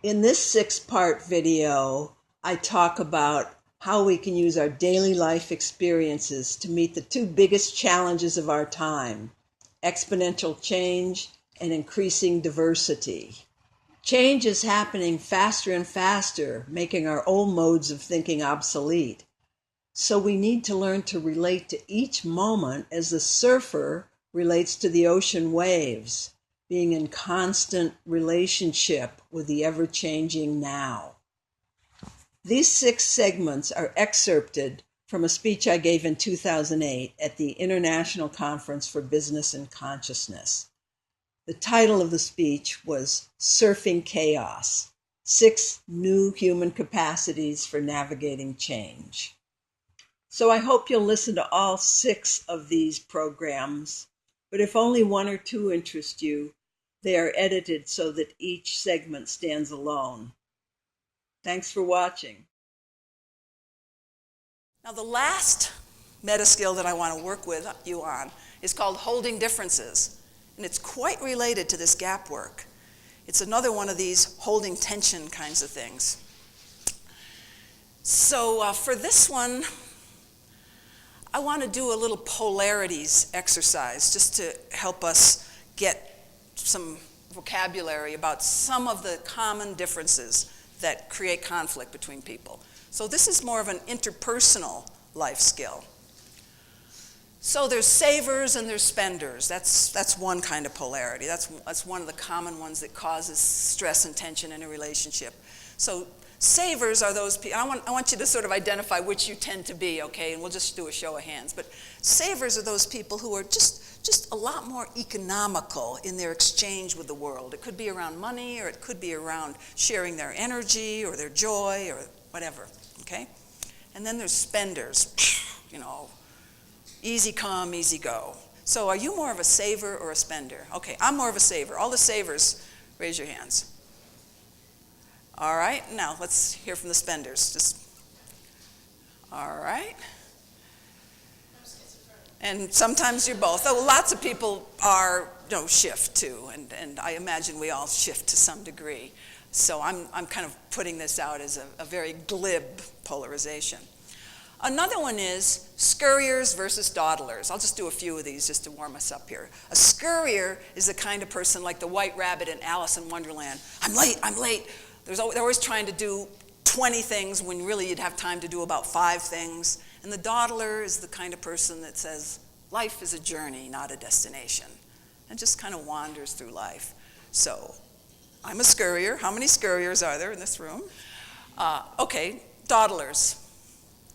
In this 6-part video, I talk about how we can use our daily life experiences to meet the two biggest challenges of our time: exponential change and increasing diversity. Change is happening faster and faster, making our old modes of thinking obsolete. So we need to learn to relate to each moment as the surfer relates to the ocean waves, being in constant relationship with the ever-changing now. These 6 segments are excerpted from a speech I gave in 2008 at the International Conference for Business and Consciousness. The title of the speech was Surfing Chaos: 6 New Human Capacities for Navigating Change. So I hope you'll listen to all 6 of these programs, but if only 1 or 2 interest you, they are edited so that each segment stands alone. Thanks for watching. Now, the last meta skill that I want to work with you on is called holding differences, and it's quite related to this gap work. It's another one of these holding tension kinds of things. So for this one, I want to do a little polarities exercise just to help us get some vocabulary about some of the common differences that create conflict between people. So this is more of an interpersonal life skill. So there's savers and there's spenders. That's one kind of polarity. That's one of the common ones that causes stress and tension in a relationship. So savers are those people. I want you to sort of identify which you tend to be, okay? And we'll just do a show of hands. But savers are those people who are just a lot more economical in their exchange with the world. It could be around money, or it could be around sharing their energy or their joy or whatever, okay? And then there's spenders, easy come, easy go. So are you more of a saver or a spender? Okay, I'm more of a saver. All the savers, raise your hands. All right, now let's hear from the spenders. All right. And sometimes you're both. Though lots of people are, shift too, and I imagine we all shift to some degree. So I'm kind of putting this out as a very glib polarization. Another one is scurriers versus dawdlers. I'll just do a few of these just to warm us up here. A scurrier is the kind of person like the White Rabbit in Alice in Wonderland. I'm late. They're always trying to do 20 things when really you'd have time to do about 5 things. And the dawdler is the kind of person that says, life is a journey, not a destination, and just kind of wanders through life. So I'm a scurrier. How many scurriers are there in this room? Okay, dawdlers.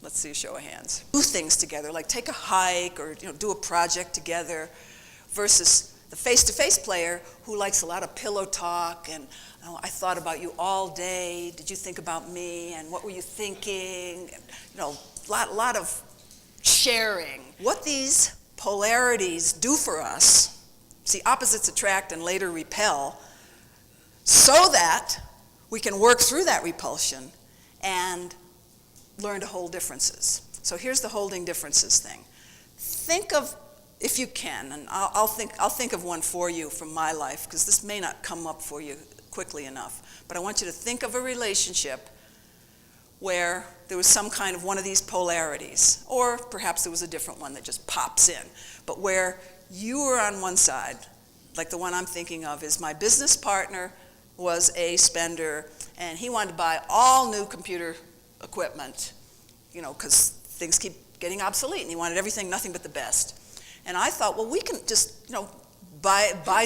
Let's see a show of hands. Do things together, like take a hike or do a project together, versus the face-to-face player who likes a lot of pillow talk and I thought about you all day. Did you think about me? And what were you thinking? And, lot of sharing. What these polarities do for us, see, opposites attract and later repel, so that we can work through that repulsion and learn to hold differences. So here's the holding differences thing. Think of, if you can, and I'll think of one for you from my life, because this may not come up for you quickly enough, but I want you to think of a relationship where there was some kind of one of these polarities, or perhaps there was a different one that just pops in, but where you were on one side, like the one I'm thinking of is my business partner was a spender, and he wanted to buy all new computer equipment, because things keep getting obsolete, and he wanted everything, nothing but the best. And I thought, well, we can just, buy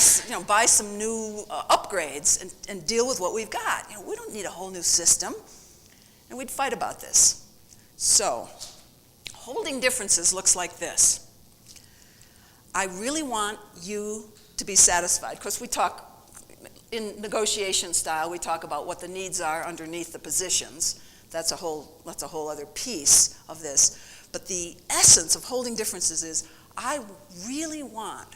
some new upgrades and deal with what we've got. We don't need a whole new system. And we'd fight about this. So, holding differences looks like this. I really want you to be satisfied. Of course, we talk, in negotiation style, we talk about what the needs are underneath the positions. That's a whole other piece of this. But the essence of holding differences is, I really want,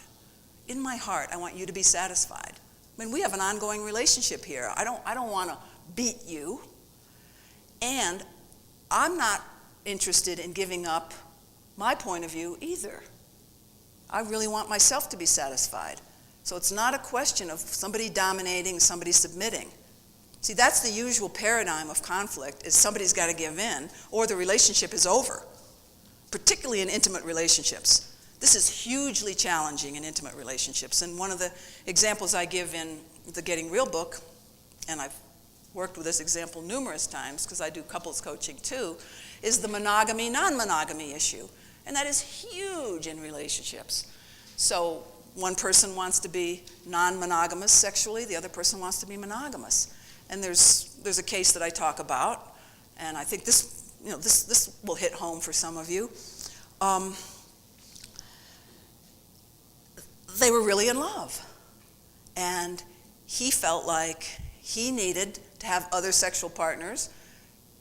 in my heart, I want you to be satisfied. I mean, we have an ongoing relationship here. I don't want to beat you. And I'm not interested in giving up my point of view either. I really want myself to be satisfied. So it's not a question of somebody dominating, somebody submitting. See, that's the usual paradigm of conflict, is somebody's got to give in or the relationship is over, particularly in intimate relationships. This is hugely challenging in intimate relationships. And one of the examples I give in the Getting Real book, and I've worked with this example numerous times because I do couples coaching too, is the monogamy, non-monogamy issue. And that is huge in relationships. So one person wants to be non-monogamous sexually, the other person wants to be monogamous. And there's a case that I talk about, and I think this will hit home for some of you. They were really in love, and he felt like he needed to have other sexual partners.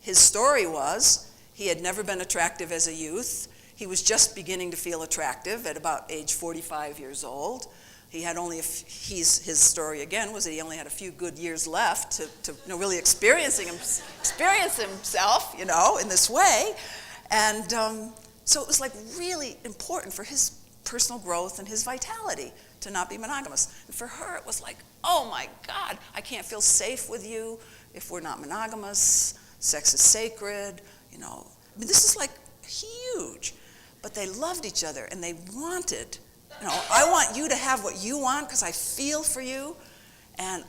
His story was he had never been attractive as a youth. He was just beginning to feel attractive at about age 45 years old. He had only his story again was that he only had a few good years left to really experience himself, in this way. And so it was like really important for his personal growth and his vitality to not be monogamous. And for her, it was like, oh my God, I can't feel safe with you if we're not monogamous. Sex is sacred, this is like huge. But they loved each other and they wanted, I want you to have what you want because I feel for you, and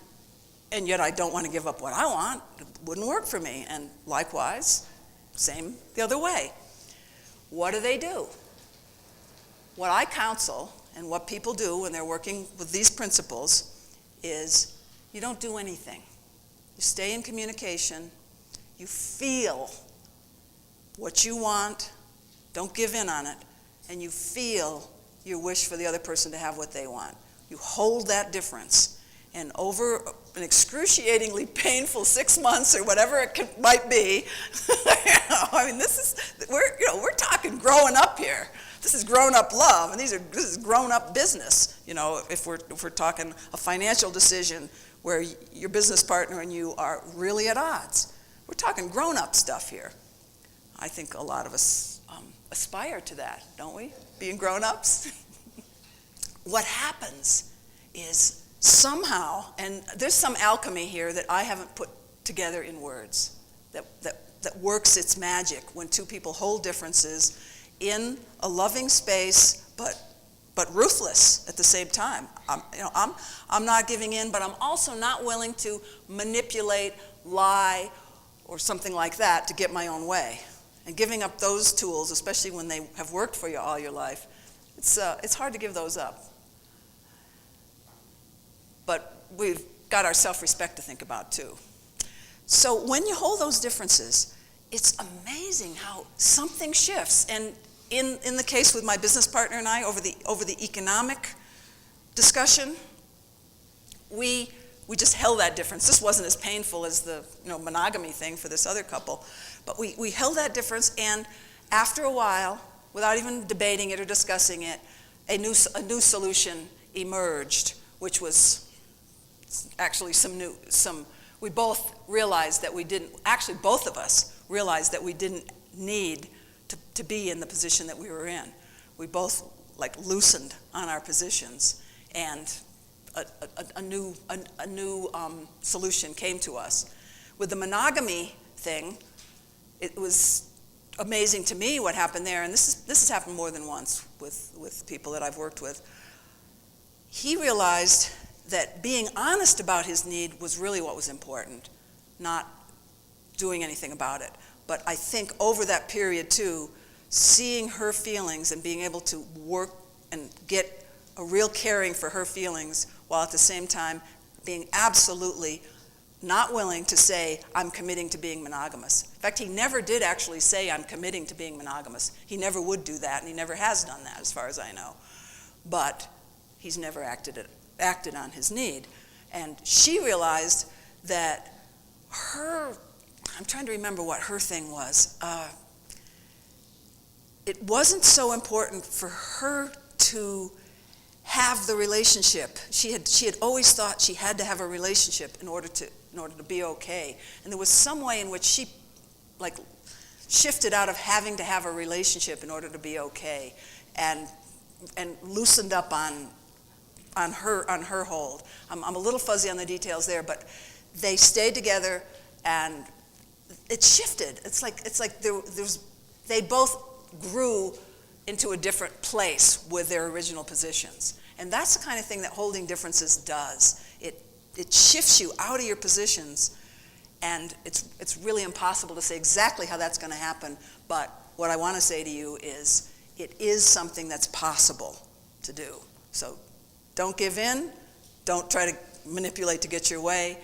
yet I don't want to give up what I want. It wouldn't work for me. And likewise, same the other way. What do? What I counsel and what people do when they're working with these principles is you don't do anything. You stay in communication. You feel what you want. Don't give in on it. And you feel your wish for the other person to have what they want. You hold that difference. And over an excruciatingly painful 6 months or whatever it might be, we're talking growing up here. This is grown-up love, and this is grown-up business. If we're talking a financial decision where your business partner and you are really at odds, we're talking grown-up stuff here. I think a lot of us aspire to that, don't we? Being grown-ups. What happens is somehow, and there's some alchemy here that I haven't put together in words, that works its magic when two people hold differences in a loving space, but ruthless at the same time. I'm not giving in, but I'm also not willing to manipulate, lie, or something like that to get my own way. And giving up those tools, especially when they have worked for you all your life, it's hard to give those up. But we've got our self-respect to think about too. So when you hold those differences, it's amazing how something shifts. And in the case with my business partner and I over the economic discussion, we just held that difference. This wasn't as painful as the monogamy thing for this other couple, but we held that difference, and after a while, without even debating it or discussing it, a new solution emerged, which was actually we both realized that we didn't, actually both of us realized that we didn't need to be in the position that we were in. We both loosened on our positions, and a new solution came to us. With the monogamy thing, it was amazing to me what happened there, and this has happened more than once with people that I've worked with. He realized that being honest about his need was really what was important, not doing anything about it. But I think over that period too, seeing her feelings and being able to work and get a real caring for her feelings while at the same time being absolutely not willing to say, I'm committing to being monogamous. In fact, he never did actually say, I'm committing to being monogamous. He never would do that, and he never has done that as far as I know. But he's never acted on his need. And she realized that I'm trying to remember what her thing was. It wasn't so important for her to have the relationship. She had always thought she had to have a relationship in order to be okay. And there was some way in which she shifted out of having to have a relationship in order to be okay, and loosened up on her hold. I'm a little fuzzy on the details there, but they stayed together, and it shifted. It's like they both grew into a different place with their original positions. And that's the kind of thing that holding differences does. It shifts you out of your positions, and it's really impossible to say exactly how that's going to happen, but what I want to say to you is it is something that's possible to do. So don't give in, don't try to manipulate to get your way,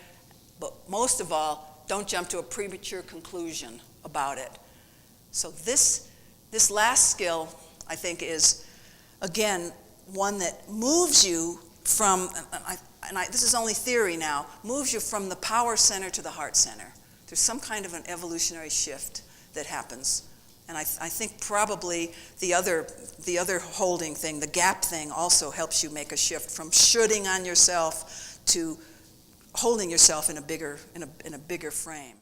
but most of all, don't jump to a premature conclusion about it. So this last skill, I think, is, again, one that moves you from, this is only theory now, moves you from the power center to the heart center. There's some kind of an evolutionary shift that happens. And I think probably the other holding thing, the gap thing, also helps you make a shift from shoulding on yourself to holding yourself in a bigger frame.